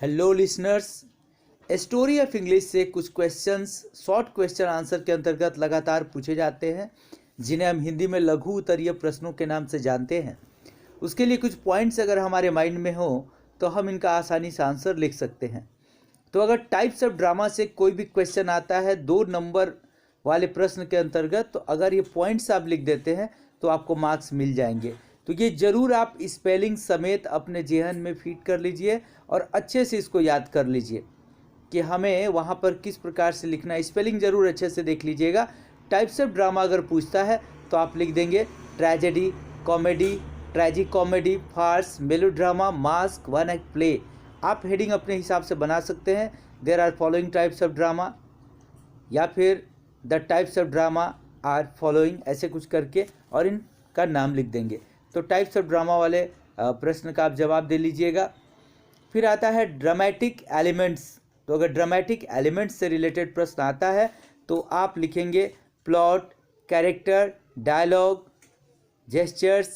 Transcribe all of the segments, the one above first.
Hello listeners, story of English से कुछ questions short question answer के अंतर्गत लगातार पूछे जाते हैं, जिन्हें हम हिंदी में लघु उत्तरीय प्रश्नों के नाम से जानते हैं। उसके लिए कुछ पॉइंट्स अगर हमारे माइंड में हो तो हम इनका आसानी से आंसर लिख सकते हैं। तो अगर टाइप्स ऑफ ड्रामा से कोई भी क्वेश्चन आता है 2 नंबर वाले प्रश्न के अंतर्गत, तो अगर ये पॉइंट्स आप लिख देते हैं तो आपको मार्क्स मिल जाएंगे। तो ये ज़रूर आप स्पेलिंग समेत अपने जेहन में फीड कर लीजिए और अच्छे से इसको याद कर लीजिए कि हमें वहाँ पर किस प्रकार से लिखना है। स्पेलिंग ज़रूर अच्छे से देख लीजिएगा। टाइप्स ऑफ ड्रामा अगर पूछता है तो आप लिख देंगे tragedy, comedy, tragic comedy, farce, melodrama, mask, one act play. आप हेडिंग अपने हिसाब से बना सकते हैं। There are following types of drama, या फिर the types of drama are following, ऐसे कुछ करके और इनका नाम लिख देंगे। तो टाइप्स ऑफ ड्रामा वाले प्रश्न का आप जवाब दे लीजिएगा। फिर आता है ड्रामेटिक एलिमेंट्स। तो अगर ड्रामेटिक एलिमेंट्स से रिलेटेड प्रश्न आता है तो आप लिखेंगे plot, character, dialogue, gestures,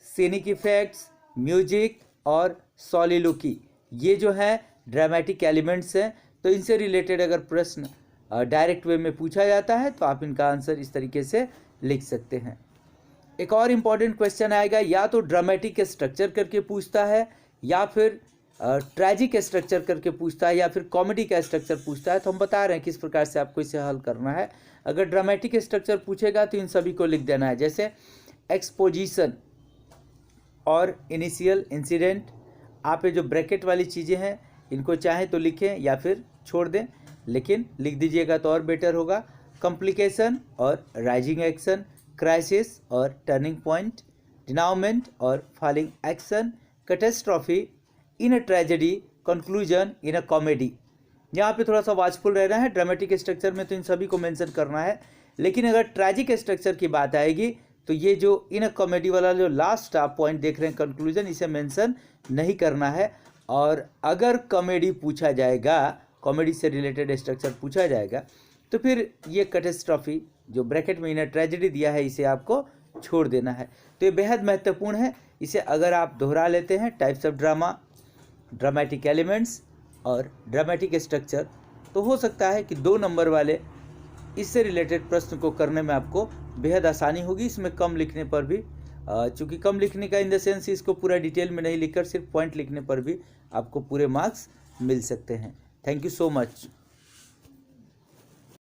scenic effects, music और सॉलिलोकी। ये जो है ड्रामेटिक एलिमेंट्स हैं। तो इनसे रिलेटेड अगर प्रश्न डायरेक्ट वे में पूछा जाता है तो आप इनका आंसर इस तरीके से लिख सकते हैं। एक और इम्पॉर्टेंट क्वेश्चन आएगा, या तो ड्रामेटिक स्ट्रक्चर करके पूछता है, या फिर ट्रेजिक स्ट्रक्चर करके पूछता है, या फिर कॉमेडी का स्ट्रक्चर पूछता है। तो हम बता रहे हैं किस प्रकार से आपको इसे हल करना है। अगर ड्रामेटिक स्ट्रक्चर पूछेगा तो इन सभी को लिख देना है, जैसे एक्सपोजिशन और इनिशियल इंसिडेंट। आप ये जो ब्रैकेट वाली चीज़ें हैं इनको चाहें तो लिखें या फिर छोड़ दें, लेकिन लिख दीजिएगा तो और बेटर होगा। कॉम्प्लिकेशन और राइजिंग एक्शन, क्राइसिस और टर्निंग पॉइंट, डिनाउमेंट और falling action, catastrophe in a tragedy, conclusion in a comedy. यहाँ पे थोड़ा सा वाचफुल रहना है। ड्रामेटिक स्ट्रक्चर में तो इन सभी को मेंशन करना है, लेकिन अगर ट्रेजिक स्ट्रक्चर की बात आएगी तो ये जो इन अ कॉमेडी वाला जो लास्ट आप पॉइंट देख रहे हैं कंक्लूजन, इसे मेंशन नहीं करना है। और अगर कॉमेडी पूछा जाएगा, कॉमेडी से रिलेटेड स्ट्रक्चर पूछा जाएगा, तो फिर ये कैटेस्ट्रॉफी जो ब्रैकेट में इन्हें ट्रेजेडी दिया है इसे आपको छोड़ देना है। तो ये बेहद महत्वपूर्ण है। इसे अगर आप दोहरा लेते हैं, types of drama, dramatic elements और ड्रामेटिक स्ट्रक्चर, तो हो सकता है कि 2 नंबर वाले इससे रिलेटेड प्रश्न को करने में आपको बेहद आसानी होगी। इसमें कम लिखने पर भी, चूँकि कम लिखने का इन द सेंस इसको पूरा डिटेल में नहीं लिखकर सिर्फ पॉइंट लिखने पर भी आपको पूरे मार्क्स मिल सकते हैं। Thank you so much.